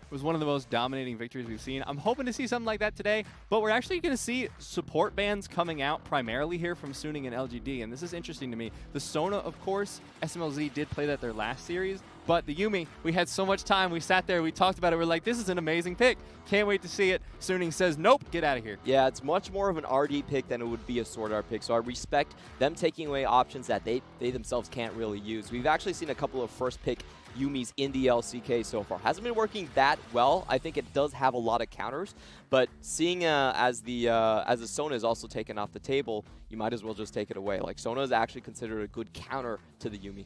was one of the most dominating victories we've seen. I'm hoping to see something like that today, but we're actually going to see support bans coming out primarily here from Suning and LGD, and this is interesting to me. The Sona, of course, SMLZ did play that their last series, but the Yuumi, we had so much time. We sat there, we talked about it. We're like, this is an amazing pick. Can't wait to see it. Suning says, nope, get out of here. Yeah, it's much more of an RD pick than it would be a Sword Art pick, so I respect them taking away options that they themselves can't really use. We've actually seen a couple of first pick Yuumis in the LCK so far. Hasn't been working that well. I think it does have a lot of counters, but seeing as the Sona is also taken off the table, you might as well just take it away. Like, Sona is actually considered a good counter to the Yuumi.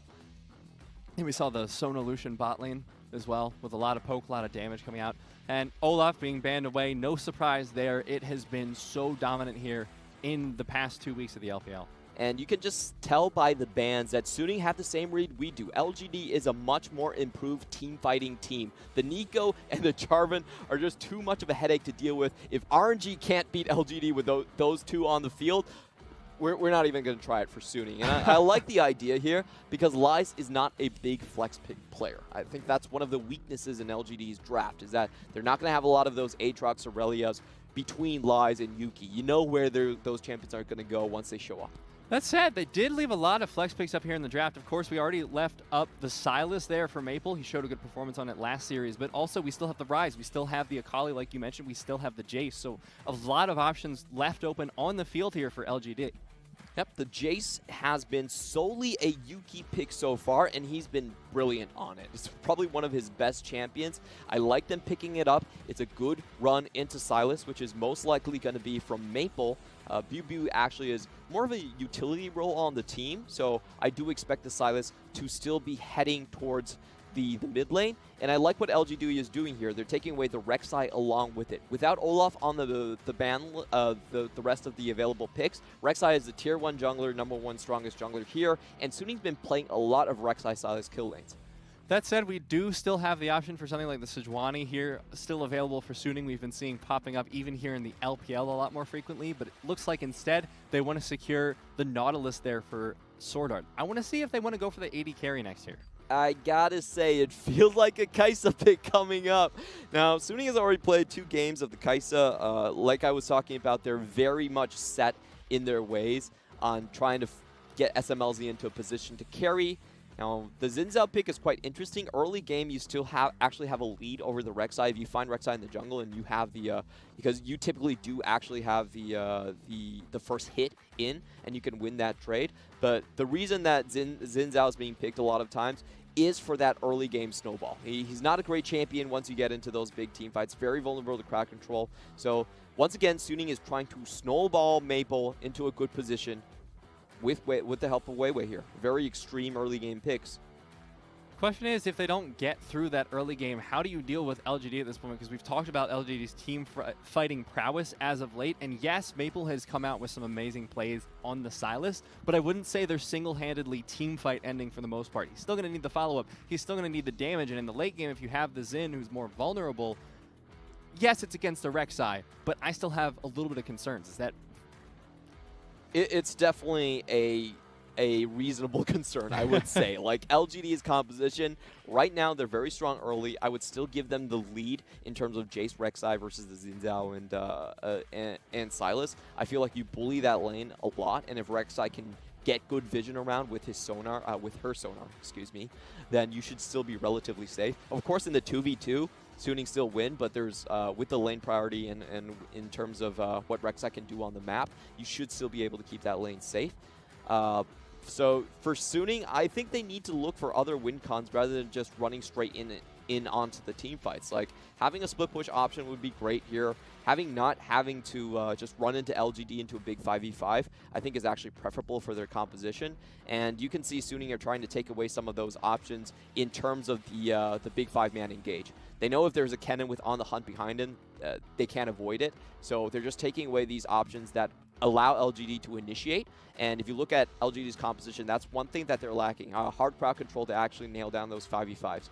And we saw the Sona Lucian bot lane as well, with a lot of poke, a lot of damage coming out. And Olaf being banned away, no surprise there. It has been so dominant here in the past 2 weeks of the LPL. And you can just tell by the bans that Suning have the same read we do. LGD is a much more improved team fighting team. The Nico and the Jarvan are just too much of a headache to deal with. If RNG can't beat LGD with those two on the field, we're not even going to try it for Suning. And I like the idea here because Lies is not a big flex pick player. I think that's one of the weaknesses in LGD's draft, is that they're not going to have a lot of those Aatrox or Relias between Lies and Yuki. You know where those champions are going to go once they show up. That said, they did leave a lot of flex picks up here in the draft. Of course, we already left up the Sylas there for Maple. He showed a good performance on it last series, but also we still have the Ryze. We still have the Akali, like you mentioned. We still have the Jace. So a lot of options left open on the field here for LGD. Yep, the Jace has been solely a Yuki pick so far, and he's been brilliant on it. It's probably one of his best champions. I like them picking it up. It's a good run into Sylas, which is most likely going to be from Maple. Biu actually is more of a utility role on the team, so I do expect the Sylas to still be heading towards the mid lane, and I like what LGD is doing here. They're taking away the Rek'Sai along with it. Without Olaf on the ban, the rest of the available picks, Rek'Sai is the tier 1 jungler, #1 strongest jungler here, and Suning's been playing a lot of Rek'Sai Sylas kill lanes. That said, we do still have the option for something like the Sejuani here, still available for Suning. We've been seeing popping up even here in the LPL a lot more frequently, but it looks like instead they want to secure the Nautilus there for Sword Art. I want to see if they want to go for the AD carry next year. I gotta say, it feels like a Kai'Sa pick coming up. Now, Suning has already played 2 games of the Kai'Sa. Like I was talking about, they're very much set in their ways on trying to get SMLZ into a position to carry. Now, the Xin Zhao pick is quite interesting. Early game, you still actually have a lead over the Rek'Sai. If you find Rek'Sai in the jungle and you have the, because you typically do actually have the first hit in, and you can win that trade. But the reason that Xin Zhao is being picked a lot of times is for that early game snowball. He's not a great champion once you get into those big team fights. Very vulnerable to crowd control. So once again, Suning is trying to snowball Maple into a good position with the help of Weiwei here. Very extreme early game picks. Question is, if they don't get through that early game, how do you deal with LGD at this moment? Because we've talked about LGD's team fighting prowess as of late, and yes, Maple has come out with some amazing plays on the Sylas, but I wouldn't say they're single-handedly team fight ending for the most part. He's still going to need the follow-up. He's still going to need the damage, and in the late game, if you have the Xin who's more vulnerable, yes, it's against the Rek'Sai, but I still have a little bit of concerns. Is that... It's definitely a reasonable concern, I would say. Like, LGD's composition, right now they're very strong early. I would still give them the lead in terms of Jace Rek'Sai versus the Xin Zhao and Sylas. I feel like you bully that lane a lot, and if Rek'Sai can get good vision around with his sonar, with her sonar, excuse me, then you should still be relatively safe. Of course, in the 2v2, Suning still win, but there's with the lane priority and in terms of what Rek'Sai can do on the map, you should still be able to keep that lane safe. So for Suning, I think they need to look for other win cons rather than just running straight in onto the team fights. Like, having a split push option would be great here. Not having to just run into LGD into a big 5v5, I think is actually preferable for their composition. And you can see Suning are trying to take away some of those options in terms of the big 5-man engage. They know if there's a Kennen with On the Hunt behind him, they can't avoid it. So they're just taking away these options that allow LGD to initiate. And if you look at LGD's composition, that's one thing that they're lacking, hard crowd control to actually nail down those 5v5s.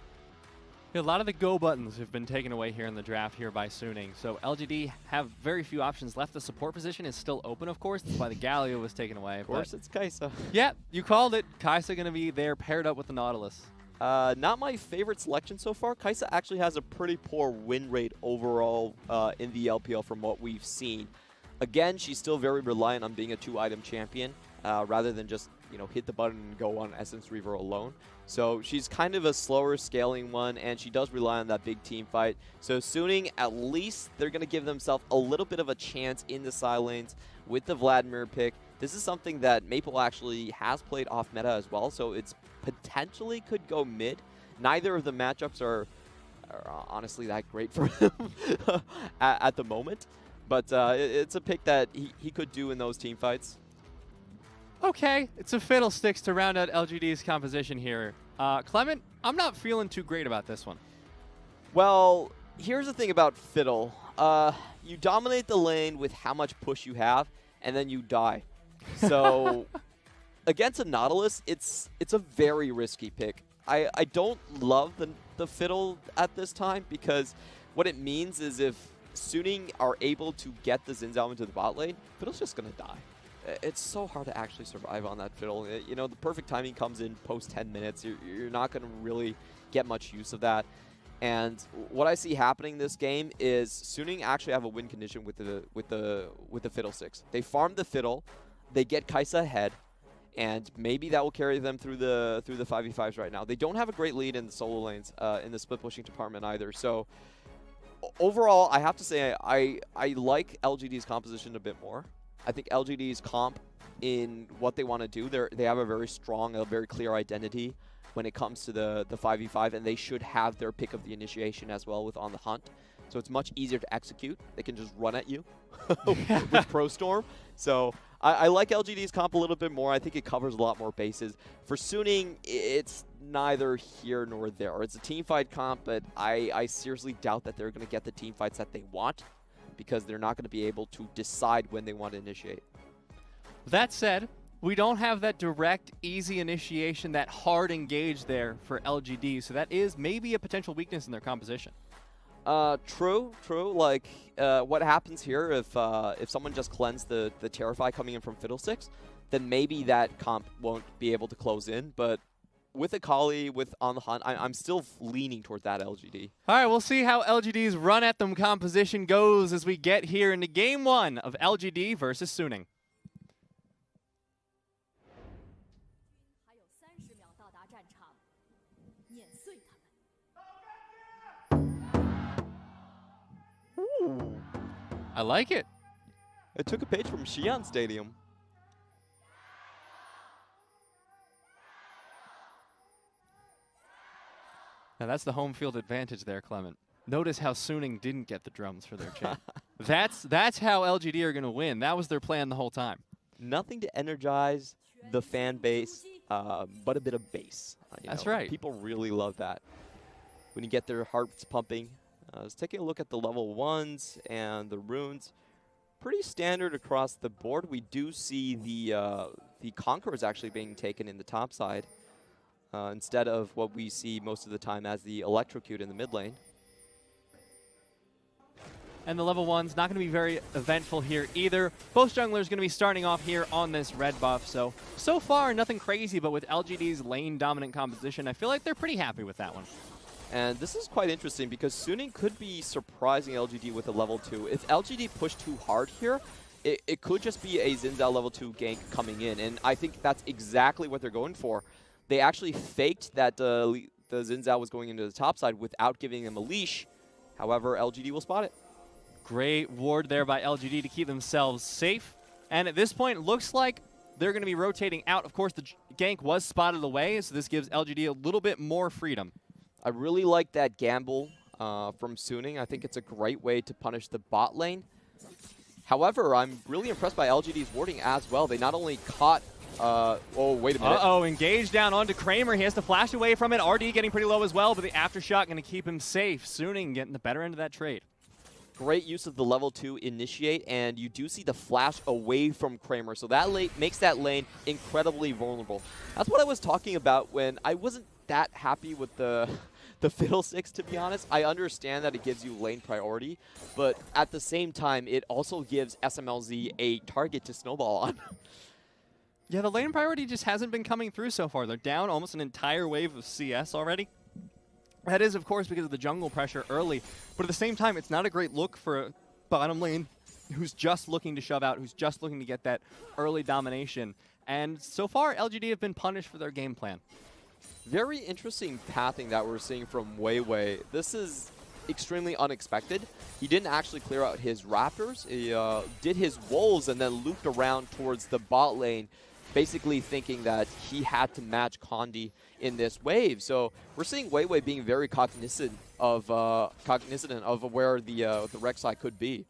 A lot of the go buttons have been taken away here in the draft here by Suning. So LGD have very few options left. The support position is still open, of course. That's why the Galio was taken away. Of course, it's Kai'Sa. Yeah, you called it. Kai'Sa going to be there paired up with the Nautilus. Not my favorite selection so far. Kai'Sa actually has a pretty poor win rate overall in the LPL from what we've seen. Again, she's still very reliant on being a 2-item champion rather than just hit the button and go on Essence Reaver alone. So she's kind of a slower scaling one, and she does rely on that big team fight. So Suning, at least they're going to give themselves a little bit of a chance in the side lanes with the Vladimir pick. This is something that Maple actually has played off meta as well, so it's potentially could go mid. Neither of the matchups are honestly that great for him at the moment, but it's a pick that he could do in those team fights. Okay, it's a Fiddlesticks to round out LGD's composition here. Clement, I'm not feeling too great about this one. Well, here's the thing about Fiddle. You dominate the lane with how much push you have, and then you die. So against a Nautilus, it's a very risky pick. I don't love the Fiddle at this time, because what it means is if Suning are able to get the Xin Zhao into the bot lane, Fiddle's just going to die. It's so hard to actually survive on that Fiddle. The perfect timing comes in post 10 minutes. You're not going to really get much use of that. And what I see happening this game is Suning actually have a win condition with the Fiddlesticks. They farm the Fiddle, they get Kai'Sa ahead, and maybe that will carry them through the 5v5s right now. They don't have a great lead in the solo lanes in the split pushing department either. So overall, I have to say I like LGD's composition a bit more. I think LGD's comp in what they want to do, they have a very strong, a very clear identity when it comes to the 5v5, and they should have their pick of the initiation as well with On the Hunt. So it's much easier to execute. They can just run at you with Pro Storm. So I like LGD's comp a little bit more. I think it covers a lot more bases. For Suning, it's neither here nor there. It's a team fight comp, but I seriously doubt that they're going to get the team fights that they want, because they're not going to be able to decide when they want to initiate. That said, we don't have that direct, easy initiation, that hard engage there for LGD, so that is maybe a potential weakness in their composition. True. Like, what happens here if someone just cleansed the Terrify coming in from Fiddlesticks, then maybe that comp won't be able to close in, but with Akali, with On the Hunt, I'm still leaning toward that LGD. All right, we'll see how LGD's run at them composition goes as we get here into Game 1 of LGD versus Suning. Ooh. I like it. It took a page from Xi'an Stadium. Now that's the home field advantage there, Clement. Notice how Suning didn't get the drums for their chant. That's how LGD are going to win. That was their plan the whole time. Nothing to energize the fan base, but a bit of bass. That's right. People really love that. When you get their hearts pumping. Let's take a look at the level 1s and the runes. Pretty standard across the board. We do see the Conquerors actually being taken in the top side, instead of what we see most of the time as the Electrocute in the mid lane. And the level 1's not going to be very eventful here either. Both junglers going to be starting off here on this red buff. So far, nothing crazy, but with LGD's lane dominant composition, I feel like they're pretty happy with that one. And this is quite interesting because Suning could be surprising LGD with a level 2. If LGD push too hard here, it could just be a Xin Zhao level 2 gank coming in. And I think that's exactly what they're going for. They actually faked that the Xin Zhao was going into the top side without giving them a leash. However, LGD will spot it. Great ward there by LGD to keep themselves safe. And at this point, it looks like they're going to be rotating out. Of course, the gank was spotted away, so this gives LGD a little bit more freedom. I really like that gamble from Suning. I think it's a great way to punish the bot lane. However, I'm really impressed by LGD's warding as well. They not only caught... oh, wait a minute. Uh-oh, engaged down onto Kramer. He has to flash away from it. RD getting pretty low as well, but the aftershock going to keep him safe. Suning getting the better end of that trade. Great use of the level 2 initiate, and you do see the flash away from Kramer. So that makes that lane incredibly vulnerable. That's what I was talking about when I wasn't that happy with the Fiddlesticks, to be honest. I understand that it gives you lane priority, but at the same time, it also gives SMLZ a target to snowball on. Yeah, the lane priority just hasn't been coming through so far. They're down almost an entire wave of CS already. That is, of course, because of the jungle pressure early, but at the same time, it's not a great look for a bottom lane who's just looking to shove out, who's just looking to get that early domination. And so far, LGD have been punished for their game plan. Very interesting pathing that we're seeing from Weiwei. This is extremely unexpected. He didn't actually clear out his Raptors. He did his Wolves and then looped around towards the bot lane, basically thinking that he had to match Condi in this wave. So we're seeing Weiwei being very cognizant of where the Rek'Sai could be.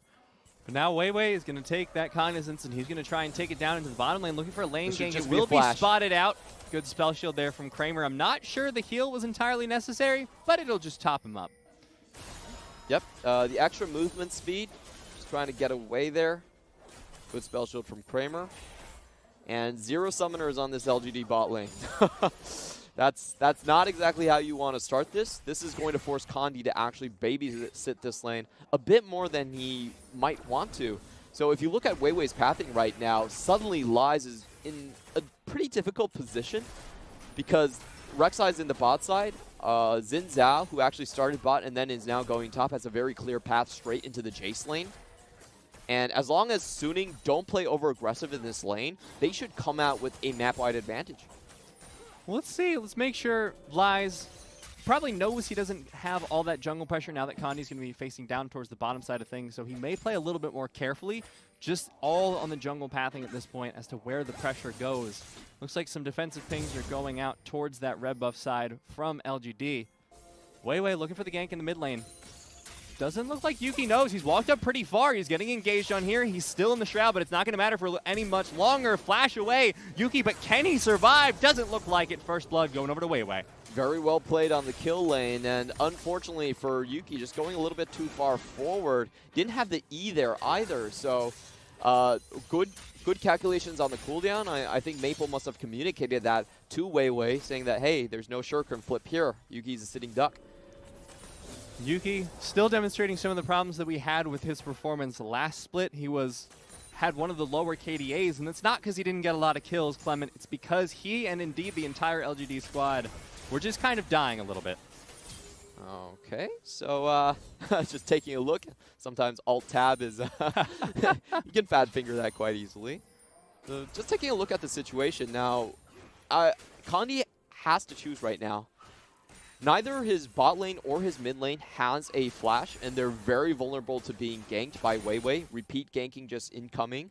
But now Weiwei is going to take that cognizance and he's going to try and take it down into the bottom lane, looking for a lane gank. It will be spotted out. Good spell shield there from Kramer. I'm not sure the heal was entirely necessary, but it'll just top him up. Yep, the extra movement speed, just trying to get away there. Good spell shield from Kramer. And 0 summoners on this LGD bot lane. That's not exactly how you want to start this. This is going to force Condi to actually babysit this lane a bit more than he might want to. So if you look at Weiwei's pathing right now, suddenly Lies is in a pretty difficult position because Rek'Sai's in the bot side. Xin Zhao, who actually started bot and then is now going top, has a very clear path straight into the Jace lane. And as long as Suning don't play over-aggressive in this lane, they should come out with a map-wide advantage. Well, let's see. Let's make sure Lies probably knows he doesn't have all that jungle pressure now that Condi's going to be facing down towards the bottom side of things, so he may play a little bit more carefully, just all on the jungle pathing at this point as to where the pressure goes. Looks like some defensive pings are going out towards that red buff side from LGD. Weiwei looking for the gank in the mid lane. Doesn't look like Yuki knows. He's walked up pretty far. He's getting engaged on here. He's still in the Shroud, but it's not going to matter for any much longer. Flash away, Yuki, but can he survive? Doesn't look like it. First blood going over to Weiwei. Very well played on the kill lane, and unfortunately for Yuki, just going a little bit too far forward. Didn't have the E there either, so good calculations on the cooldown. I think Maple must have communicated that to Weiwei, saying that, hey, there's no shuriken flip here. Yuki's a sitting duck. Yuki still demonstrating some of the problems that we had with his performance last split. He had one of the lower KDAs, and it's not because he didn't get a lot of kills, Clement. It's because he and indeed the entire LGD squad were just kind of dying a little bit. Okay, so just taking a look. Sometimes Alt-Tab is, you can fat finger that quite easily. So just taking a look at the situation now, Condi has to choose right now. Neither his bot lane or his mid lane has a flash, and they're very vulnerable to being ganked by Weiwei. Repeat ganking just incoming.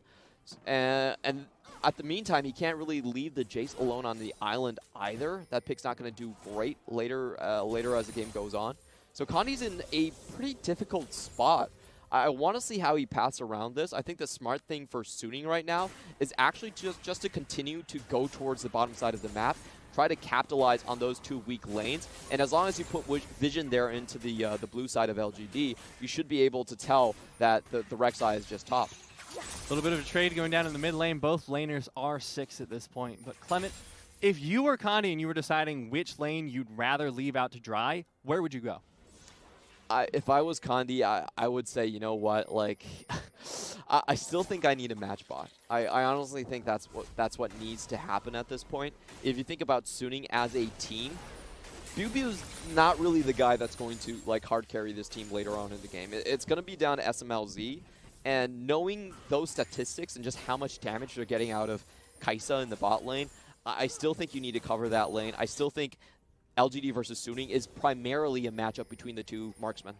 And at the meantime, he can't really leave the Jace alone on the island either. That pick's not going to do great later as the game goes on. So Condi's in a pretty difficult spot. I want to see how he passes around this. I think the smart thing for Suning right now is actually just to continue to go towards the bottom side of the map. Try to capitalize on those two weak lanes, and as long as you put vision there into the blue side of LGD, you should be able to tell that the Rek'Sai is just top. A little bit of a trade going down in the mid lane. Both laners are 6 at this point. But Clement, if you were Condi and you were deciding which lane you'd rather leave out to dry, where would you go? If I was Condi, I would say, you know what, like, I still think I need a match bot. I honestly think that's what needs to happen at this point. If you think about Suning as a team, BuBu's not really the guy that's going to like hard carry this team later on in the game. It's going to be down to SMLZ, and knowing those statistics and just how much damage they're getting out of Kai'Sa in the bot lane, I still think you need to cover that lane. I still think LGD versus Suning is primarily a matchup between the two marksmen.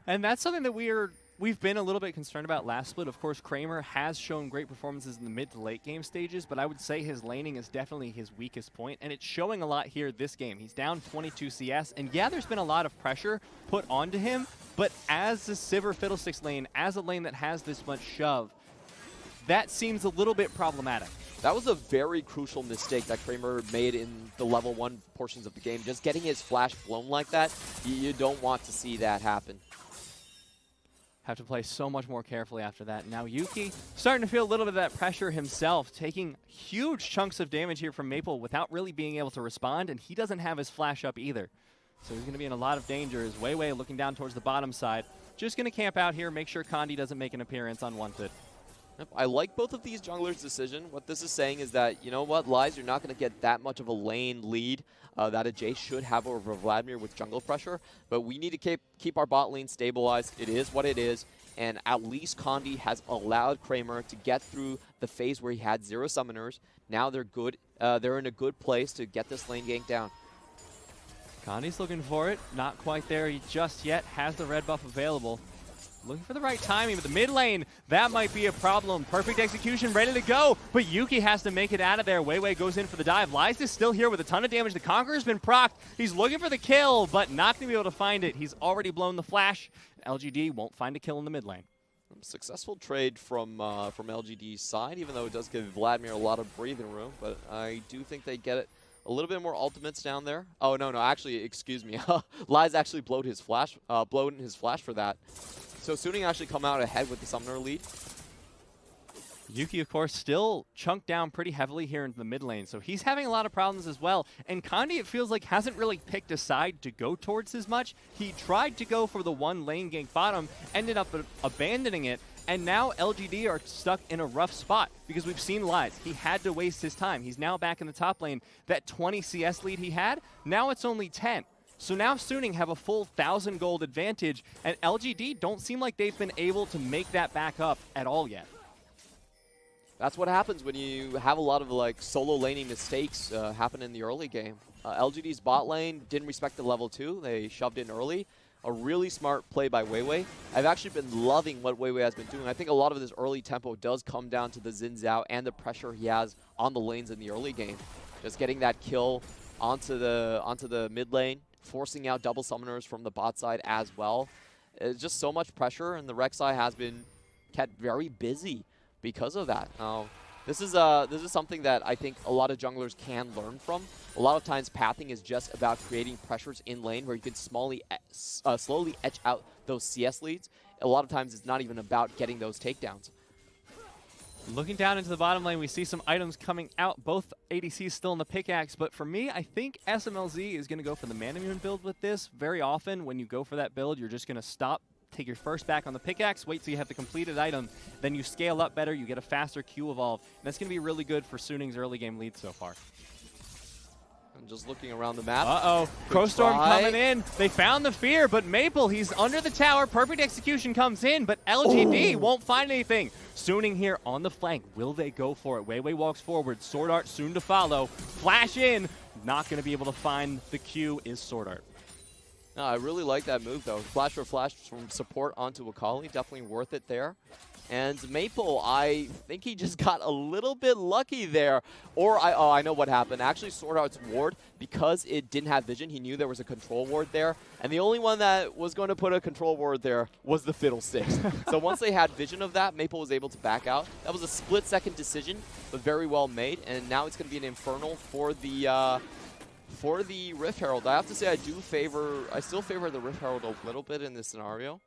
And that's something that we've been a little bit concerned about last split. Of course, Kramer has shown great performances in the mid to late game stages, but I would say his laning is definitely his weakest point, and it's showing a lot here this game. He's down 22 CS, and yeah, there's been a lot of pressure put onto him, but as the Sivir Fiddlesticks lane, as a lane that has this much shove, that seems a little bit problematic. That was a very crucial mistake that Kramer made in the level 1 portions of the game. Just getting his flash blown like that, you don't want to see that happen. Have to play so much more carefully after that. Now Yuki starting to feel a little bit of that pressure himself, taking huge chunks of damage here from Maple without really being able to respond, and he doesn't have his flash up either. So he's going to be in a lot of danger as Weiwei looking down towards the bottom side. Just going to camp out here, make sure Condi doesn't make an appearance unwanted. Yep, I like both of these junglers' decision. What this is saying is that, you know what, Lies, you're not going to get that much of a lane lead that a Jay should have over Vladimir with jungle pressure, but we need to keep our bot lane stabilized. It is what it is, and at least Condi has allowed Kramer to get through the phase where he had 0 summoners. Now they're good. They're in a good place to get this lane gank down. Condi's looking for it. Not quite there just yet. Has the red buff available. Looking for the right timing, but the mid lane, that might be a problem. Perfect execution, ready to go, but Yuki has to make it out of there. Weiwei goes in for the dive. Lies is still here with a ton of damage. The Conqueror's been procced. He's looking for the kill, but not going to be able to find it. He's already blown the flash. LGD won't find a kill in the mid lane. Successful trade from LGD's side, even though it does give Vladimir a lot of breathing room, but I do think they get it. A little bit more ultimates down there. Oh, no, actually, excuse me. Lies actually blown his flash for that. So Suning actually come out ahead with the summoner lead. Yuki, of course, still chunked down pretty heavily here into the mid lane, so he's having a lot of problems as well. And Condi, it feels like, hasn't really picked a side to go towards as much. He tried to go for the one lane gank bottom, ended up abandoning it, and now LGD are stuck in a rough spot because we've seen Lies. He had to waste his time. He's now back in the top lane. That 20 CS lead he had, now it's only 10. So now Suning have a full 1,000 gold advantage, and LGD don't seem like they've been able to make that back up at all yet. That's what happens when you have a lot of like solo laning mistakes happen in the early game. LGD's bot lane didn't respect the level 2. They shoved in early. A really smart play by Weiwei. I've actually been loving what Weiwei has been doing. I think a lot of this early tempo does come down to the Xin Zhao and the pressure he has on the lanes in the early game. Just getting that kill onto the mid lane, forcing out double summoners from the bot side as well. It's just so much pressure, and the Rek'Sai has been kept very busy because of that. This is something that I think a lot of junglers can learn from. A lot of times pathing is just about creating pressures in lane where you can slowly etch out those CS leads. A lot of times it's not even about getting those takedowns. Looking down into the bottom lane, we see some items coming out. Both ADCs still in the pickaxe, but for me, I think SMLZ is going to go for the Manamune build with this. Very often, when you go for that build, you're just going to stop, take your first back on the pickaxe, wait till you have the completed item, then you scale up better, you get a faster Q evolve, and that's going to be really good for Suning's early game lead so far. I'm just looking around the map. Uh-oh. Crowstorm coming in. They found the fear, but Maple, he's under the tower. Perfect execution comes in, but LGD won't find anything. Suning here on the flank. Will they go for it? Weiwei walks forward. Sword Art soon to follow. Flash in. Not going to be able to find the Q is Sword Art. No, I really like that move, though. Flash for flash from support onto Akali. Definitely worth it there. And Maple, I think he just got a little bit lucky there. Or, I know what happened. Actually, Sword Art's ward, because it didn't have vision, he knew there was a control ward there. And the only one that was going to put a control ward there was the Fiddlesticks. So once they had vision of that, Maple was able to back out. That was a split-second decision, but very well made. And now it's going to be an Infernal for the Rift Herald. I have to say I still favor the Rift Herald a little bit in this scenario.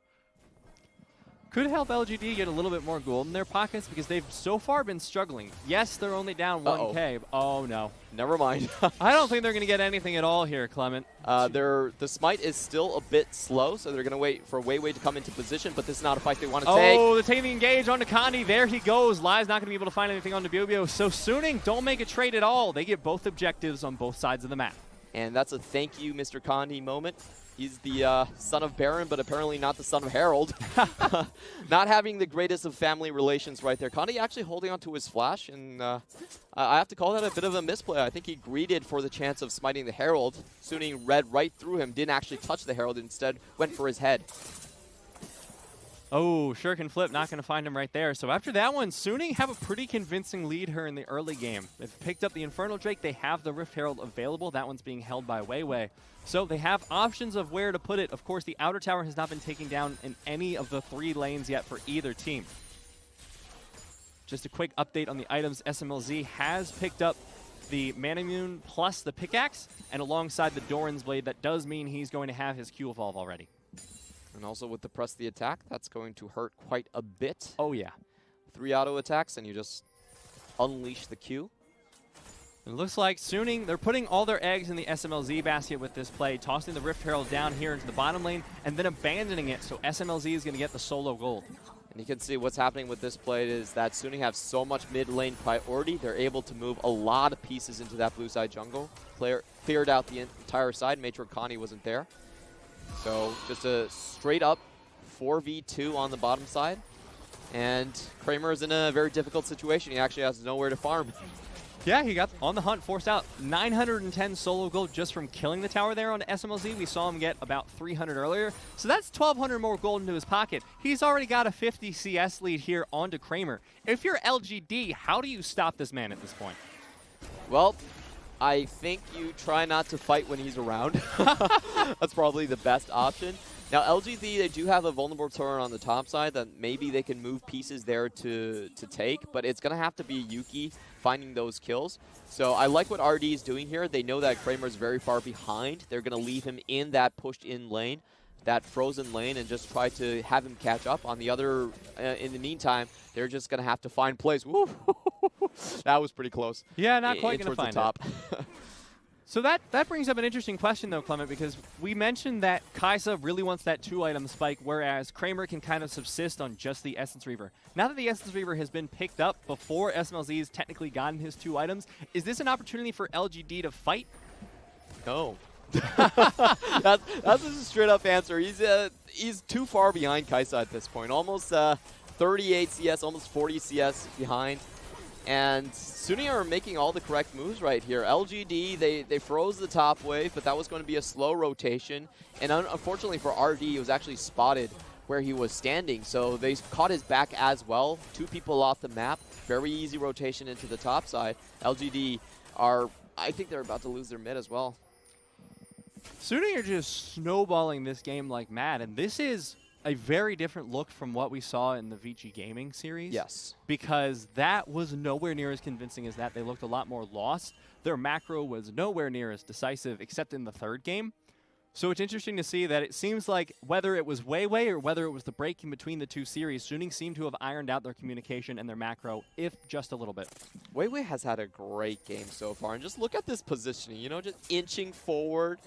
Could help LGD get a little bit more gold in their pockets because they've so far been struggling. Yes, they're only down 1K. Oh, no. Never mind. I don't think they're going to get anything at all here, Clement. The smite is still a bit slow, so they're going to wait for Weiwei to come into position, but this is not a fight they want to take. Oh, they're taking the engage onto Condi. There he goes. Lie's not going to be able to find anything on Debubio. So Suning don't make a trade at all. They get both objectives on both sides of the map. And that's a thank you, Mr. Condi moment. He's the son of Baron, but apparently not the son of Herald. Not having the greatest of family relations right there. Condi actually holding on to his flash, and I have to call that a bit of a misplay. I think he greeted for the chance of smiting the Herald. Suning read right through him, didn't actually touch the Herald, instead went for his head. Oh, Shuriken flip, not going to find him right there. So after that one, Suning have a pretty convincing lead here in the early game. They've picked up the Infernal Drake. They have the Rift Herald available. That one's being held by Weiwei. So they have options of where to put it. Of course, the outer tower has not been taken down in any of the 3 lanes yet for either team. Just a quick update on the items. SMLZ has picked up the Manamune plus the pickaxe, and alongside the Doran's Blade, that does mean he's going to have his Q evolve already. And also with the press the attack, that's going to hurt quite a bit. Oh, yeah. 3 auto attacks, and you just unleash the Q. It looks like Suning, they're putting all their eggs in the SMLZ basket with this play, tossing the Rift Herald down here into the bottom lane, and then abandoning it, so SMLZ is going to get the solo gold. And you can see what's happening with this play is that Suning have so much mid lane priority, they're able to move a lot of pieces into that blue side jungle. Cleared out the entire side, made sure Connie wasn't there. So just a straight up 4v2 on the bottom side. And Kramer is in a very difficult situation. He actually has nowhere to farm. Yeah, he got on the hunt, forced out 910 solo gold just from killing the tower there on SMLZ. We saw him get about 300 earlier. So that's 1,200 more gold into his pocket. He's already got a 50 CS lead here onto Kramer. If you're LGD, how do you stop this man at this point? Well, I think you try not to fight when he's around. That's probably the best option. Now, LGD, they do have a vulnerable turret on the top side that maybe they can move pieces there to take, but it's going to have to be Yuki finding those kills. So I like what RD is doing here. They know that Kramer's very far behind. They're going to leave him in that pushed-in lane, that frozen lane, and just try to have him catch up. On the other, in the meantime, they're just going to have to find plays. Woo! That was pretty close. Yeah, not quite going to find top. So that brings up an interesting question, though, Clement, because we mentioned that Kai'Sa really wants that 2-item spike, whereas Kramer can kind of subsist on just the Essence Reaver. Now that the Essence Reaver has been picked up before SMLZ's technically gotten his 2 items, is this an opportunity for LGD to fight? No. that's a straight-up answer. He's too far behind Kai'Sa at this point. Almost 38 CS, almost 40 CS behind. And Suning are making all the correct moves right here. LGD, they froze the top wave, but that was going to be a slow rotation. And unfortunately for RD, he was actually spotted where he was standing. So they caught his back as well. 2 people off the map. Very easy rotation into the top side. LGD are, I think they're about to lose their mid as well. Suning are just snowballing this game like mad. And this is a very different look from what we saw in the VG Gaming series. Yes. Because that was nowhere near as convincing as that. They looked a lot more lost. Their macro was nowhere near as decisive, except in the 3rd game. So it's interesting to see that it seems like whether it was Weiwei or whether it was the break in between the 2 series, Suning seemed to have ironed out their communication and their macro, if just a little bit. Weiwei has had a great game so far. And just look at this positioning, you know, just inching forward,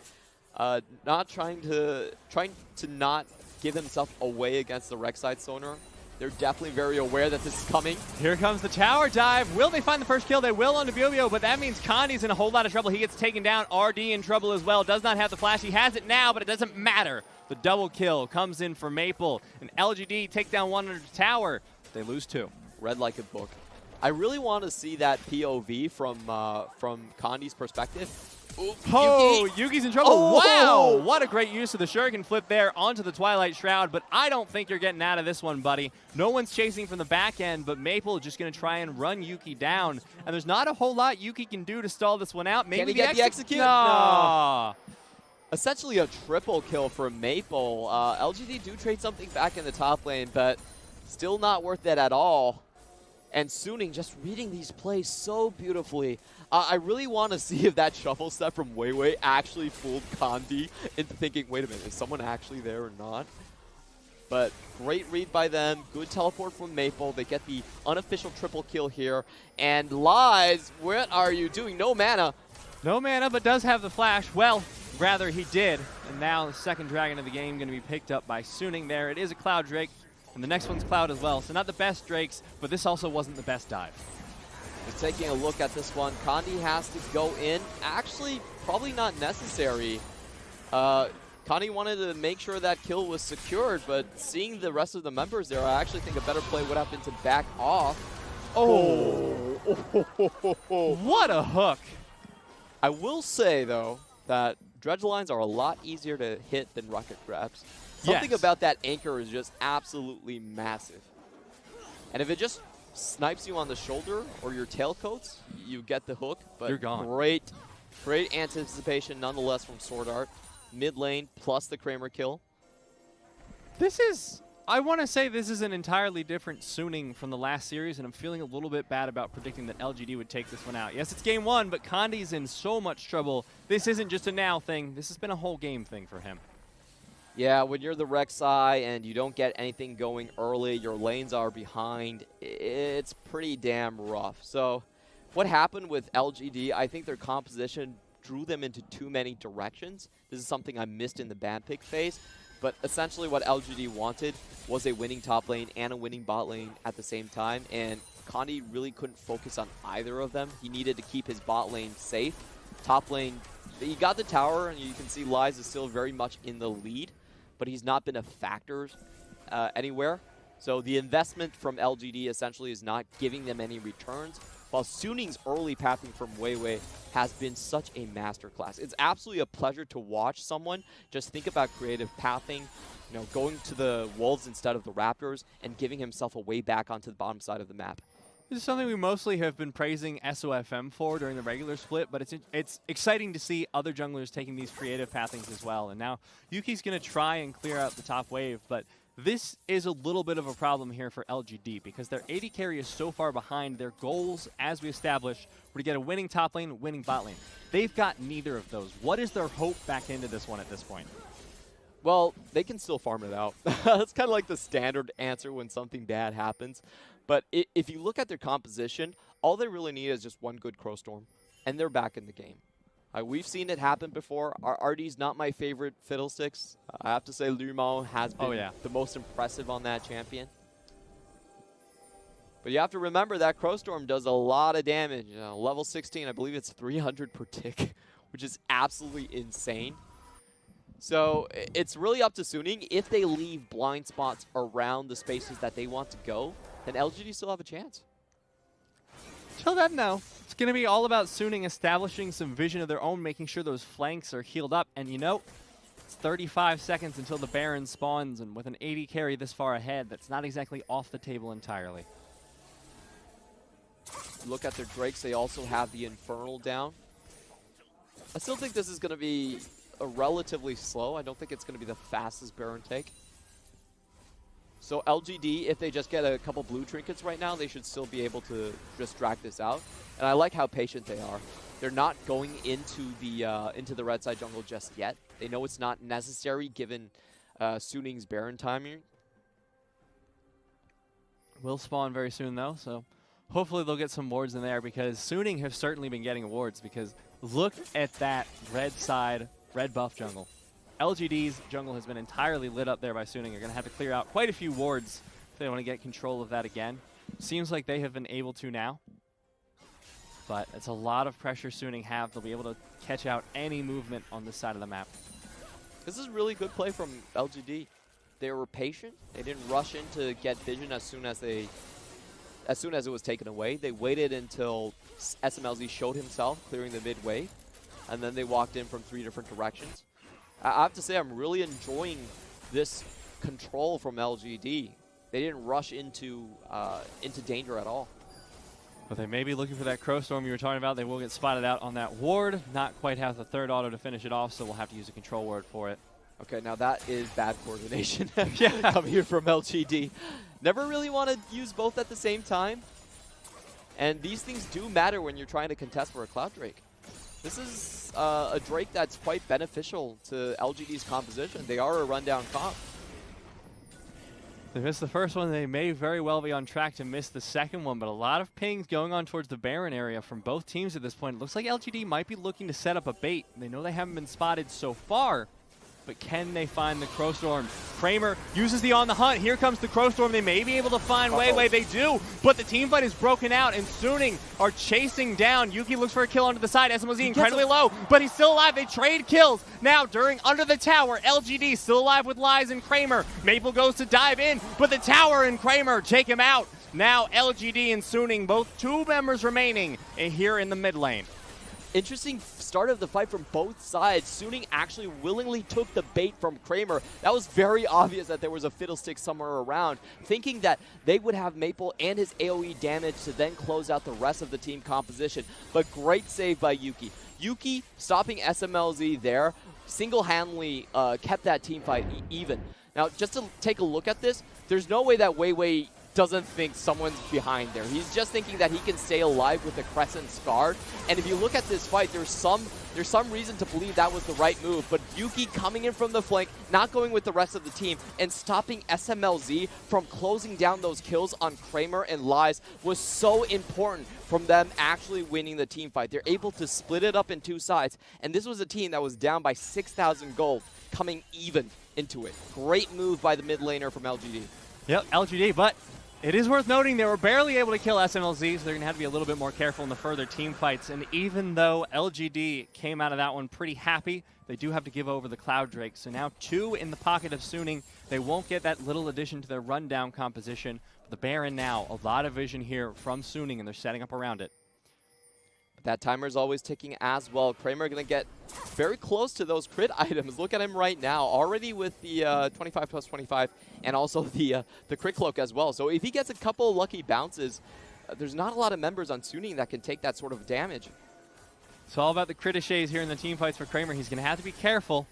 not trying to not give himself away against the Rek'Sai Sonar. They're definitely very aware that this is coming. Here comes the tower dive. Will they find the first kill? They will on Biobio, but that means Condi's in a whole lot of trouble. He gets taken down. RD in trouble as well. Does not have the flash. He has it now, but it doesn't matter. The double kill comes in for Maple. And LGD take down 1 under the tower. They lose 2. Read like a book. I really want to see that POV from Condi's perspective. Ooh, oh, Yuki's in trouble. Oh! Wow, what a great use of the Shuriken flip there onto the Twilight Shroud, but I don't think you're getting out of this one, buddy. No one's chasing from the back end, but Maple just going to try and run Yuki down, and there's not a whole lot Yuki can do to stall this one out. Maybe can he get the execute? No. Essentially a triple kill for Maple. LGD do trade something back in the top lane, but still not worth it at all. And Suning just reading these plays so beautifully. I really want to see if that shuffle step from Weiwei actually fooled Condi into thinking, wait a minute, is someone actually there or not? But great read by them. Good teleport from Maple. They get the unofficial triple kill here. And Lies, what are you doing? No mana. No mana, but does have the flash. Well, rather he did. And now the 2nd dragon of the game going to be picked up by Suning there. It is a Cloud Drake. And the next one's Cloud as well. So not the best Drakes, but this also wasn't the best dive. Just taking a look at this one. Condi has to go in. Actually, probably not necessary. Condi wanted to make sure that kill was secured, but seeing the rest of the members there, I actually think a better play would have been to back off. Oh! What a hook! I will say, though, that dredge lines are a lot easier to hit than rocket grabs. Something about that anchor is just absolutely massive. And if it just snipes you on the shoulder or your tailcoats, you get the hook. But you're gone. Great anticipation nonetheless from Sword Art. Mid lane plus the Kramer kill. This is, I want to say this is an entirely different Suning from the last series, and I'm feeling a little bit bad about predicting that LGD would take this one out. Yes, it's game 1, but Condi's in so much trouble. This isn't just a now thing. This has been a whole game thing for him. Yeah, when you're the Rek'Sai and you don't get anything going early, your lanes are behind, it's pretty damn rough. So what happened with LGD, I think their composition drew them into too many directions. This is something I missed in the bad pick phase. But essentially what LGD wanted was a winning top lane and a winning bot lane at the same time, and Condi really couldn't focus on either of them. He needed to keep his bot lane safe. Top lane, he got the tower, and you can see Lies is still very much in the lead, but he's not been a factor anywhere. So the investment from LGD essentially is not giving them any returns, while Suning's early pathing from Weiwei has been such a masterclass. It's absolutely a pleasure to watch someone just think about creative pathing, you know, going to the Wolves instead of the Raptors, and giving himself a way back onto the bottom side of the map. This is something we mostly have been praising SOFM for during the regular split, but it's exciting to see other junglers taking these creative pathings as well. And now Yuki's going to try and clear out the top wave, but this is a little bit of a problem here for LGD because their AD carry is so far behind. Their goals, as we established, were to get a winning top lane, winning bot lane. They've got neither of those. What is their hope back into this one at this point? Well, they can still farm it out. That's kind of like the standard answer when something bad happens. But if you look at their composition, all they really need is just one good Crow Storm, and they're back in the game. We've seen it happen before. RD's not my favorite Fiddlesticks. I have to say Lumao has been the most impressive on that champion. But you have to remember that Crow Storm does a lot of damage. You know, level 16, I believe it's 300 per tick, which is absolutely insane. So it's really up to Suning. If they leave blind spots around the spaces that they want to go, then LGD still have a chance. Till then, no. It's going to be all about Suning establishing some vision of their own, making sure those flanks are healed up. And you know, it's 35 seconds until the Baron spawns, and with an AD carry this far ahead, that's not exactly off the table entirely. Look at their Drakes. They also have the Infernal down. I still think this is going to be relatively slow. I don't think it's going to be the fastest Baron take. So LGD, if they just get a couple blue trinkets right now, they should still be able to just drag this out. And I like how patient they are. They're not going into the red side jungle just yet. They know it's not necessary given Suning's Baron timing. Will spawn very soon though, so hopefully they'll get some wards in there, because Suning have certainly been getting wards, because look at that red side, red buff jungle. LGD's jungle has been entirely lit up there by Suning. You're going to have to clear out quite a few wards if they want to get control of that again. Seems like they have been able to now. But it's a lot of pressure Suning have. They'll be able to catch out any movement on this side of the map. This is really good play from LGD. They were patient. They didn't rush in to get vision as soon as it was taken away. They waited until SMLZ showed himself clearing the mid wave, and then they walked in from 3 different directions. I have to say, I'm really enjoying this control from LGD. They didn't rush into danger at all. But they may be looking for that Crow Storm you were talking about. They will get spotted out on that ward. Not quite have the third auto to finish it off, so we'll have to use a control ward for it. Okay, now that is bad coordination Yeah. coming here from LGD. Never really want to use both at the same time. And these things do matter when you're trying to contest for a Cloud Drake. This is a Drake that's quite beneficial to LGD's composition. They are a rundown comp. They missed the first one. They may very well be on track to miss the second one, but a lot of pings going on towards the Baron area from both teams at this point. It looks like LGD might be looking to set up a bait. They know they haven't been spotted so far, but can they find the Crow Storm? Kramer uses the On the Hunt. Here comes the Crow Storm. They may be able to find Weiwei. They do, but the team fight is broken out, and Suning are chasing down. Yuki looks for a kill onto the side. SMLZ incredibly low, but he's still alive. They trade kills. Now, under the tower, LGD still alive with Lies and Kramer. Maple goes to dive in, but the tower and Kramer take him out. Now, LGD and Suning, both 2 members remaining here in the mid lane. Interesting start of the fight from both sides. Suning actually willingly took the bait from Kramer. That was very obvious that there was a Fiddlestick somewhere around, thinking that they would have Maple and his AoE damage to then close out the rest of the team composition. But great save by Yuki. Yuki stopping SMLZ there single-handedly kept that team fight even. Now, just to take a look at this, there's no way that Weiwei doesn't think someone's behind there. He's just thinking that he can stay alive with the Crescent Scar. And if you look at this fight, there's some reason to believe that was the right move. But Yuki coming in from the flank, not going with the rest of the team, and stopping SMLZ from closing down those kills on Kramer and Lies was so important from them actually winning the team fight. They're able to split it up in two sides. And this was a team that was down by 6,000 gold, coming even into it. Great move by the mid laner from LGD. Yep, LGD, but it is worth noting they were barely able to kill SMLZ, so they're going to have to be a little bit more careful in the further team fights. And even though LGD came out of that one pretty happy, they do have to give over the Cloud Drake. So now 2 in the pocket of Suning. They won't get that little addition to their rundown composition. But the Baron now, a lot of vision here from Suning, and they're setting up around it. That timer is always ticking as well. Kramer going to get very close to those crit items. Look at him right now, already with the 25 plus 25 and also the crit cloak as well. So if he gets a couple lucky bounces, there's not a lot of members on Suning that can take that sort of damage. It's all about the critiches here in the team fights for Kramer. He's going to have to be careful.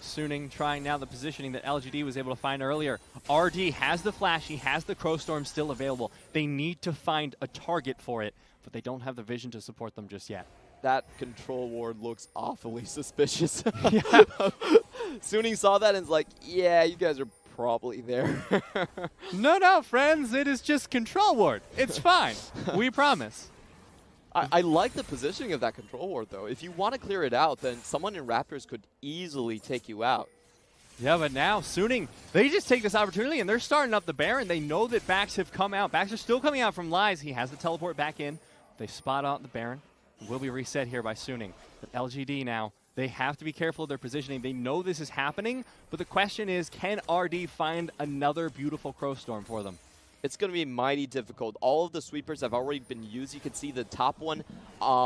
Suning trying now the positioning that LGD was able to find earlier. RD has the flash. He has the Crow Storm still available. They need to find a target for it, but they don't have the vision to support them just yet. That control ward looks awfully suspicious. Yeah. Suning saw that and is like, yeah, you guys are probably there. No, friends. It is just control ward. It's fine. We promise. I like the positioning of that control ward, though. If you want to clear it out, then someone in Raptors could easily take you out. Yeah, but now Suning, they just take this opportunity, and they're starting up the Baron. They know that backs have come out. Backs are still coming out from Lies. He has the teleport back in. They spot out the Baron. It will be reset here by Suning. But LGD now, they have to be careful of their positioning. They know this is happening, but the question is, can RD find another beautiful Crow Storm for them? It's going to be mighty difficult. All of the sweepers have already been used. You can see the top one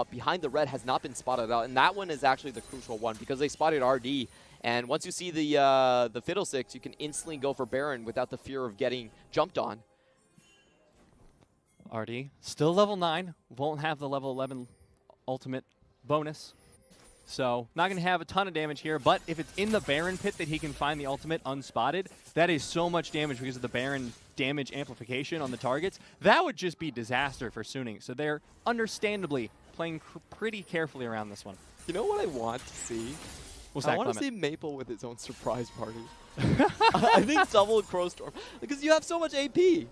behind the red has not been spotted out, and that one is actually the crucial one because they spotted RD. And once you see the Fiddlesticks, you can instantly go for Baron without the fear of getting jumped on. RD, still level 9, won't have the level 11 ultimate bonus. So not going to have a ton of damage here, but if it's in the Baron pit that he can find the ultimate unspotted, that is so much damage because of the Baron damage amplification on the targets. That would just be disaster for Suning. So they're understandably playing pretty carefully around this one. You know what I want to see? What's that, I want to Clement? see Maple with his own surprise party. I think double Crow Storm, because you have so much AP.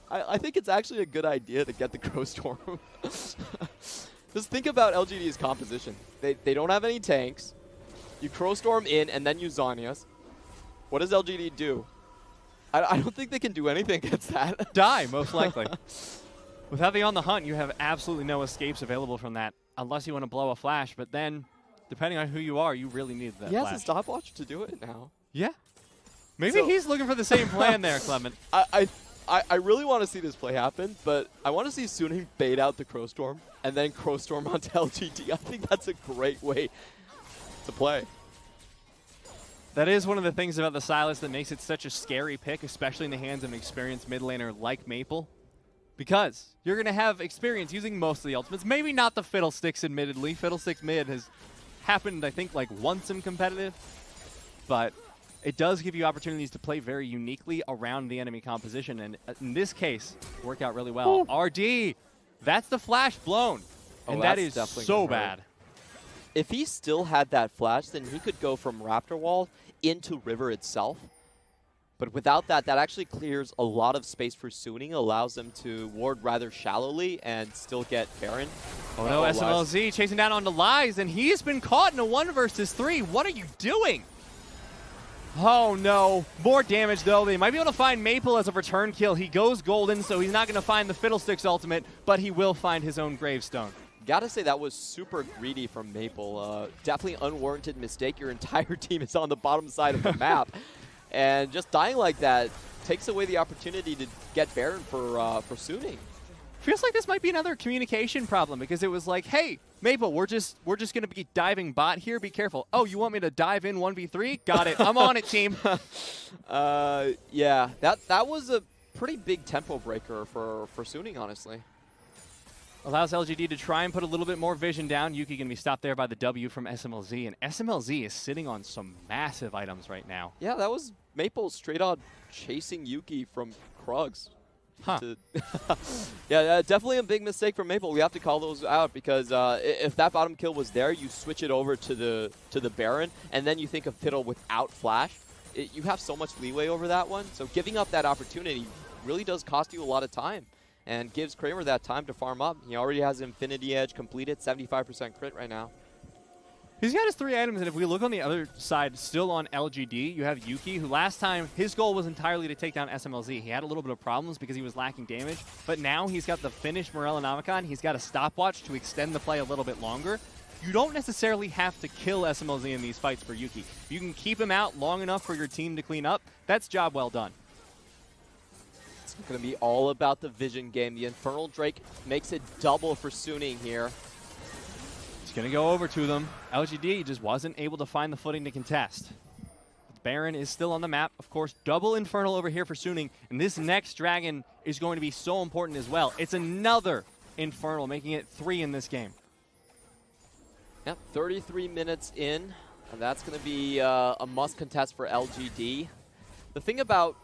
I think it's actually a good idea to get the Crow Storm. Just think about LGD's composition. They don't have any tanks. You Crow Storm in and then you Zhonya's. What does LGD do? I don't think they can do anything against that. Die, most likely. With having on the hunt, you have absolutely no escapes available from that, unless you want to blow a flash. But then, depending on who you are, you really need that He has flash. a stopwatch to do it now. Yeah. Maybe he's looking for the same plan there, Clement. I really want to see this play happen, but I want to see Suning bait out the Crow Storm and then Crow Storm onto LGD. I think that's a great way to play. That is one of the things about the Sylas that makes it such a scary pick, especially in the hands of an experienced mid laner like Maple. Because you're going to have experience using most of the ultimates. Maybe not the Fiddlesticks, admittedly. Fiddlesticks mid has happened, I think, like once in competitive. But it does give you opportunities to play very uniquely around the enemy composition. And in this case, work out really well. Ooh. RD, that's the flash blown. And that is so bad. If he still had that flash, then he could go from Raptor Wall into River itself. But without that, that actually clears a lot of space for Suning, allows them to ward rather shallowly and still get Baron. Oh no, SMLZ chasing down onto Lies, and he's been caught in a 1 versus 3. What are you doing? Oh no, more damage though. They might be able to find Maple as a return kill. He goes golden, so he's not going to find the Fiddlesticks ultimate, but he will find his own gravestone. Gotta say, that was super greedy from Maple. Definitely unwarranted mistake. Your entire team is on the bottom side of the map. And just dying like that takes away the opportunity to get Baron for Suning. Feels like this might be another communication problem, because it was like, hey, Maple, we're just going to be diving bot here. Be careful. Oh, you want me to dive in 1v3? Got it. I'm on it, team. Yeah, that was a pretty big tempo breaker for Suning, honestly. Allows LGD to try and put a little bit more vision down. Yuki going to be stopped there by the W from SMLZ, and SMLZ is sitting on some massive items right now. Yeah, that was Maple straight on chasing Yuki from Krugs. Huh. Yeah, definitely a big mistake from Maple. We have to call those out because if that bottom kill was there, you switch it over to the Baron, and then you think of Fiddle without Flash. You have so much leeway over that one. So giving up that opportunity really does cost you a lot of time and gives Kramer that time to farm up. He already has Infinity Edge completed, 75% crit right now. He's got his 3 items, and if we look on the other side, still on LGD, you have Yuki, who last time, his goal was entirely to take down SMLZ. He had a little bit of problems because he was lacking damage, but now he's got the finished Morellonomicon. He's got a stopwatch to extend the play a little bit longer. You don't necessarily have to kill SMLZ in these fights for Yuki. If you can keep him out long enough for your team to clean up, that's job well done. It's going to be all about the vision game. The Infernal Drake makes it double for Suning here. Going to go over to them. LGD just wasn't able to find the footing to contest. The Baron is still on the map. Of course, double Infernal over here for Suning. And this next Dragon is going to be so important as well. It's another Infernal, making it 3 in this game. Yep, 33 minutes in. And that's going to be a must contest for LGD. The thing about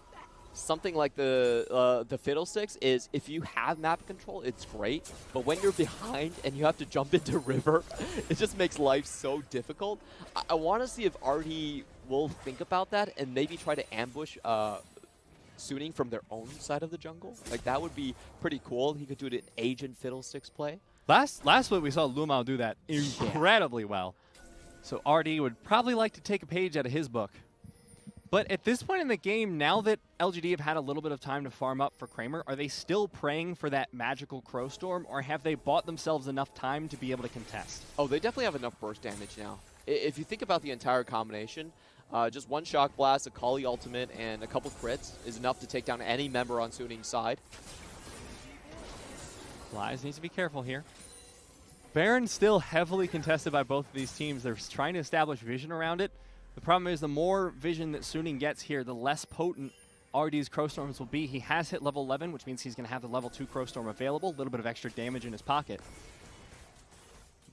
something like the Fiddlesticks is if you have map control, it's great. But when you're behind and you have to jump into river, it just makes life so difficult. I want to see if RD will think about that and maybe try to ambush Suning from their own side of the jungle. Like, that would be pretty cool. He could do it in Agent Fiddlesticks play. Last week we saw Lumao do that incredibly well. So RD would probably like to take a page out of his book. But at this point in the game, now that LGD have had a little bit of time to farm up for Kramer, are they still praying for that magical Crow Storm, or have they bought themselves enough time to be able to contest? Oh, they definitely have enough burst damage now. If you think about the entire combination, just one Shock Blast, a Kali Ultimate, and a couple crits is enough to take down any member on Suning's side. Lies needs to be careful here. Baron's still heavily contested by both of these teams. They're trying to establish vision around it. The problem is the more vision that Suning gets here, the less potent RD's Crow Storms will be. He has hit level 11, which means he's going to have the level 2 Crow Storm available. A little bit of extra damage in his pocket.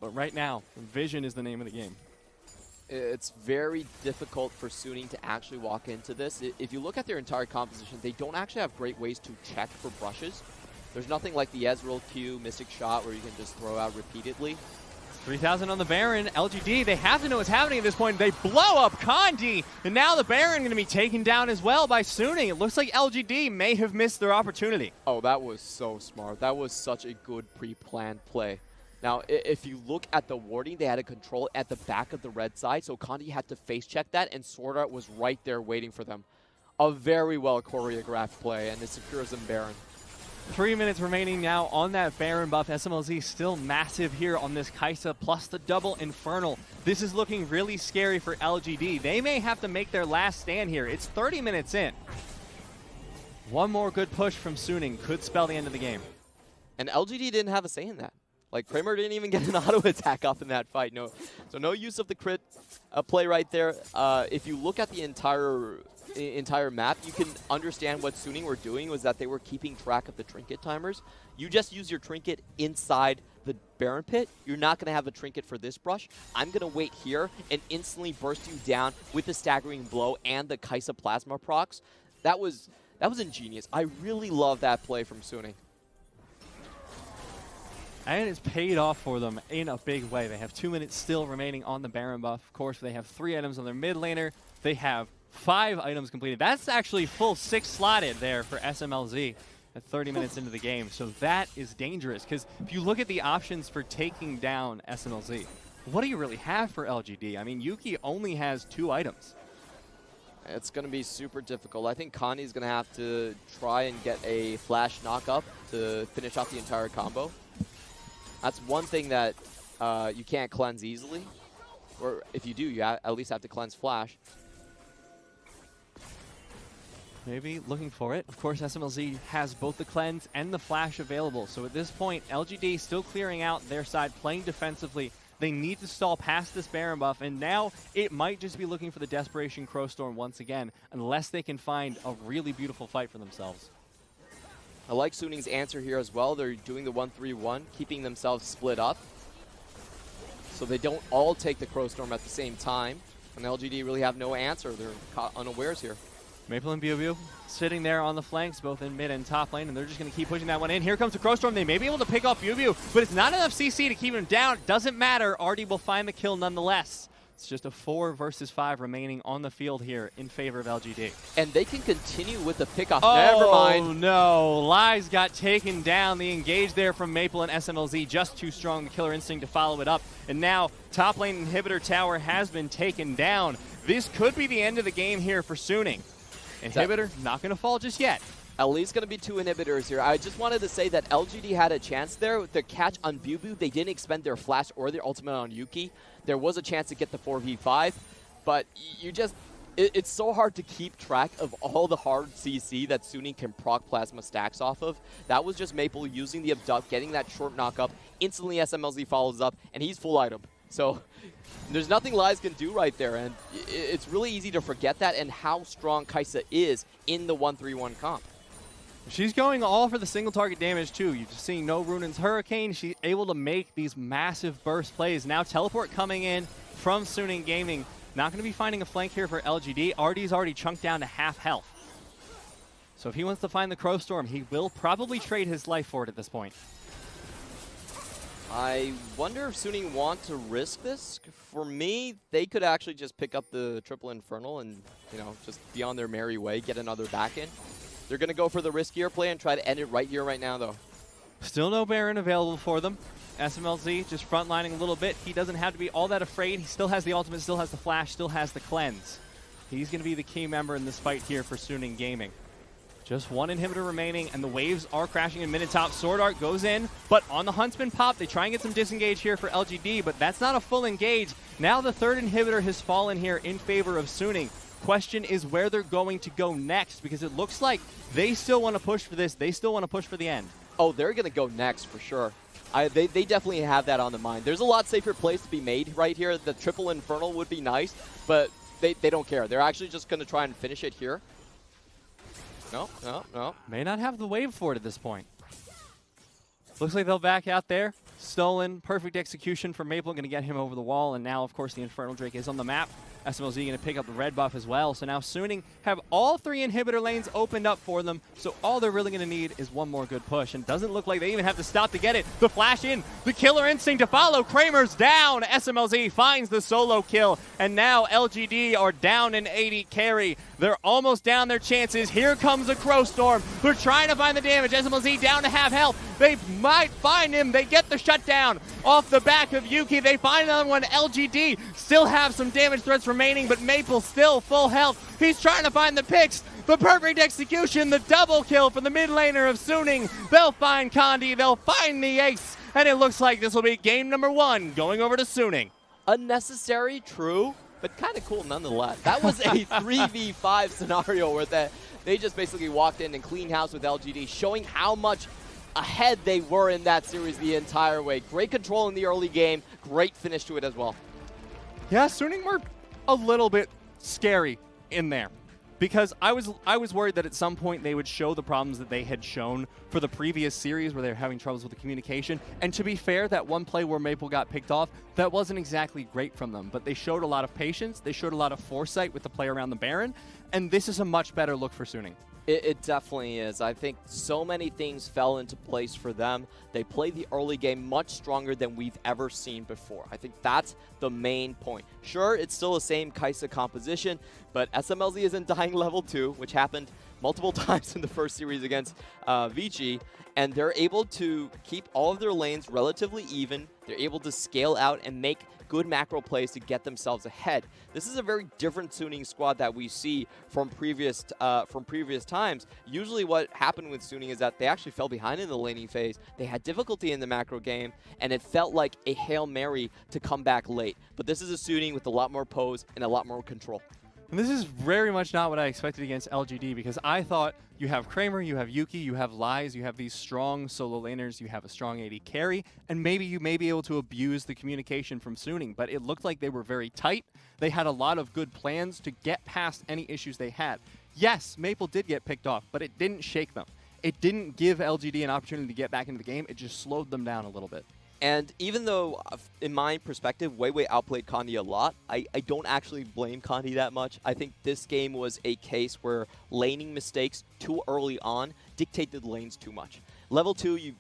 But right now, vision is the name of the game. It's very difficult for Suning to actually walk into this. If you look at their entire composition, they don't actually have great ways to check for brushes. There's nothing like the Ezreal Q, Mystic Shot, where you can just throw out repeatedly. 3,000 on the Baron. LGD, they have to know what's happening at this point. They blow up Kandi, and now the Baron going to be taken down as well by Suning. It looks like LGD may have missed their opportunity. Oh, that was so smart. That was such a good pre-planned play. Now, if you look at the warding, they had a control at the back of the red side, so Kandi had to face check that, and Sword Art was right there waiting for them. A very well choreographed play, and it secures them Baron. 3 minutes remaining now on that Baron buff. SMLZ still massive here on this Kaisa, plus the double Infernal. This is looking really scary for LGD. They may have to make their last stand here. It's 30 minutes in. One more good push from Suning could spell the end of the game. And LGD didn't have a say in that. Like, Kramer didn't even get an auto attack off in that fight. No, so no use of the crit play right there. If you look at the entire map, you can understand what Suning were doing was that they were keeping track of the trinket timers. You just use your trinket inside the Baron pit. You're not going to have a trinket for this brush. I'm going to wait here and instantly burst you down with the staggering blow and the Kaisa plasma procs. That was ingenious. I really love that play from Suning. And it's paid off for them in a big way. They have 2 minutes still remaining on the Baron buff. Of course, they have 3 items on their mid laner. They have 5 items completed. That's actually full 6 slotted there for SMLZ at 30 minutes into the game. So that is dangerous, because if you look at the options for taking down SMLZ, what do you really have for LGD? I mean, Yuki only has 2 items. It's going to be super difficult. I think Kandi's going to have to try and get a flash knock-up to finish off the entire combo. That's one thing that you can't cleanse easily. Or if you do, you at least have to cleanse flash. Maybe looking for it. Of course, SMLZ has both the cleanse and the flash available. So at this point, LGD still clearing out their side, playing defensively. They need to stall past this Baron buff, and now it might just be looking for the Desperation Crow Storm once again, unless they can find a really beautiful fight for themselves. I like Suning's answer here as well. They're doing the 1-3-1, keeping themselves split up, so they don't all take the Crow Storm at the same time. And LGD really have no answer. They're caught unawares here. Maple and Bubu sitting there on the flanks, both in mid and top lane, and they're just going to keep pushing that one in. Here comes the Crowstorm. They may be able to pick off Bubu, but it's not enough CC to keep him down. Doesn't matter. Artie will find the kill nonetheless. It's just a 4 versus 5 remaining on the field here in favor of LGD. And they can continue with the pickoff. Oh, Never mind. Oh, no. Lies got taken down. The engage there from Maple and SMLZ, just too strong. The Killer Instinct to follow it up. And now top lane inhibitor tower has been taken down. This could be the end of the game here for Suning. Inhibitor not going to fall just yet. At least going to be 2 inhibitors here. I just wanted to say that LGD had a chance there with the catch on Bubu. They didn't expend their flash or their ultimate on Yuki. There was a chance to get the 4v5, but you just, it's so hard to keep track of all the hard CC that Suning can proc plasma stacks off of. That was just Maple using the abduct, getting that short knock-up. Instantly SMLZ follows up, and he's full item. So there's nothing Lies can do right there, and it's really easy to forget that and how strong Kaisa is in the 1-3-1 comp. She's going all for the single target damage too. You're just seeing no Runin's Hurricane. She's able to make these massive burst plays. Now teleport coming in from Suning Gaming. Not going to be finding a flank here for LGD. Artie's already chunked down to half health. So if he wants to find the Crowstorm, he will probably trade his life for it at this point. I wonder if Suning want to risk this. For me, they could actually just pick up the triple Infernal and, you know, just be on their merry way, get another back in. They're going to go for the riskier play and try to end it right here, right now, though. Still no Baron available for them. SMLZ just frontlining a little bit. He doesn't have to be all that afraid. He still has the ultimate, still has the flash, still has the cleanse. He's going to be the key member in this fight here for Suning Gaming. Just 1 inhibitor remaining, and the waves are crashing in mid top. Sword Art goes in, but on the Huntsman pop, they try and get some disengage here for LGD, but that's not a full engage. Now the 3rd inhibitor has fallen here in favor of Suning. Question is where they're going to go next, because it looks like they still want to push for this. They still want to push for the end. Oh, they're going to go next for sure. They definitely have that on the mind. There's a lot safer plays to be made right here. The triple Infernal would be nice, but they don't care. They're actually just going to try and finish it here. No. May not have the wave for it at this point. Looks like they'll back out there. Stolen, perfect execution for Maple, going to get him over the wall, and now, of course, the Infernal Drake is on the map. SMLZ going to pick up the red buff as well, so now Suning have all 3 inhibitor lanes opened up for them, so all they're really going to need is one more good push, and doesn't look like they even have to stop to get it. The flash in, the Killer Instinct to follow, Kramer's down, SMLZ finds the solo kill, and now LGD are down in 80 carry. They're almost down their chances. Here comes a Crowstorm. They're trying to find the damage. SMLZ down to half health. They might find him. They get the shutdown off the back of Yuki. They find another one. LGD still have some damage threats remaining, but Maple still full health. He's trying to find the picks. The perfect execution, the double kill for the mid laner of Suning. They'll find Condi. They'll find the ace. And it looks like this will be game number 1 going over to Suning. Unnecessary, true, but kind of cool nonetheless. That was a 3v5 scenario where they just basically walked in and cleaned house with LGD, showing how much ahead they were in that series the entire way. Great control in the early game, great finish to it as well. Yeah, Suning were a little bit scary in there, because I was worried that at some point they would show the problems that they had shown for the previous series where they were having troubles with the communication. And to be fair, that one play where Maple got picked off, that wasn't exactly great from them, but they showed a lot of patience, they showed a lot of foresight with the play around the Baron, and this is a much better look for Suning. It definitely is. I think so many things fell into place for them. They played the early game much stronger than we've ever seen before. I think that's the main point. Sure, it's still the same Kaisa composition, but SMLZ is in dying level 2, which happened multiple times in the first series against Vici, and they're able to keep all of their lanes relatively even. They're able to scale out and make good macro plays to get themselves ahead. This is a very different Suning squad that we see from previous times. Usually what happened with Suning is that they actually fell behind in the laning phase. They had difficulty in the macro game, and it felt like a Hail Mary to come back late. But this is a Suning with a lot more pose and a lot more control. And this is very much not what I expected against LGD, because I thought you have Kramer, you have Yuki, you have Lies, you have these strong solo laners, you have a strong AD carry, and maybe you may be able to abuse the communication from Suning, but it looked like they were very tight. They had a lot of good plans to get past any issues they had. Yes, Maple did get picked off, but it didn't shake them. It didn't give LGD an opportunity to get back into the game. It just slowed them down a little bit. And even though, in my perspective, Weiwei outplayed Kandi a lot, I don't actually blame Kandi that much. I think this game was a case where laning mistakes too early on dictated lanes too much. Level 2,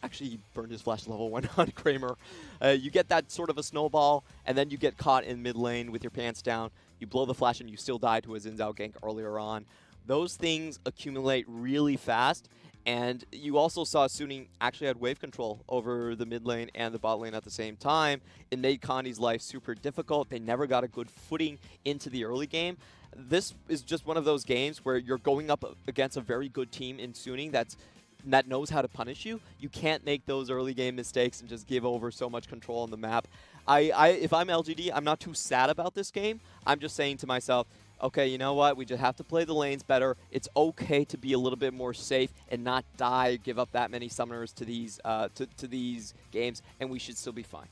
actually he burned his flash level 1 on Kramer. You get that sort of a snowball, and then you get caught in mid lane with your pants down. You blow the flash and you still die to a Xin Zhao gank earlier on. Those things accumulate really fast. And you also saw Suning actually had wave control over the mid lane and the bot lane at the same time. It made Kandi's life super difficult. They never got a good footing into the early game. This is just one of those games where you're going up against a very good team in Suning that knows how to punish you. You can't make those early game mistakes and just give over so much control on the map. If I'm LGD, I'm not too sad about this game. I'm just saying to myself, okay, you know what? We just have to play the lanes better. It's okay to be a little bit more safe and not die, give up that many summoners to these to these games, and we should still be fine.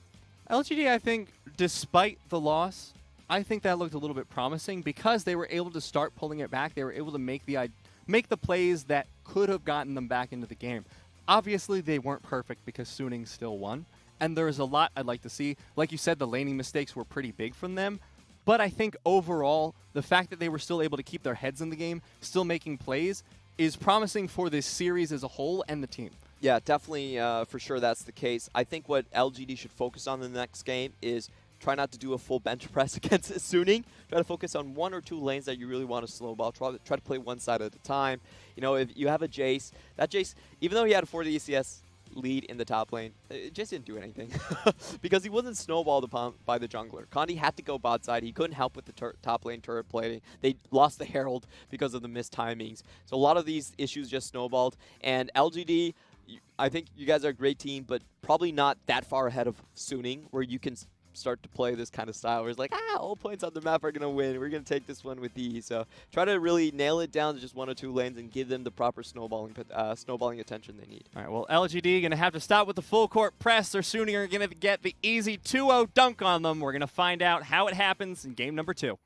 LGD, I think, despite the loss, I think that looked a little bit promising because they were able to start pulling it back. They were able to make the plays that could have gotten them back into the game. Obviously, they weren't perfect because Suning still won, and there's a lot I'd like to see. Like you said, the laning mistakes were pretty big from them. But I think overall, the fact that they were still able to keep their heads in the game, still making plays, is promising for this series as a whole and the team. Yeah, definitely, for sure that's the case. I think what LGD should focus on in the next game is try not to do a full bench press against Suning. Try to focus on 1 or 2 lanes that you really want to snowball. Try to play one side at a time. You know, if you have a Jace, that Jace, even though he had a 40 ECS lead in the top lane, it just didn't do anything because he wasn't snowballed upon by the jungler. Kandi had to go bot side. He couldn't help with the top lane turret plating. They lost the Herald because of the missed timings. So a lot of these issues just snowballed. And LGD, I think you guys are a great team, but probably not that far ahead of Suning, where you can start to play this kind of style where it's like, all points on the map are going to win. We're going to take this one with ease. So try to really nail it down to just 1 or 2 lanes and give them the proper snowballing attention they need. All right, well, LGD going to have to stop with the full court press, or Suning are going to get the easy 2-0 dunk on them. We're going to find out how it happens in game number 2.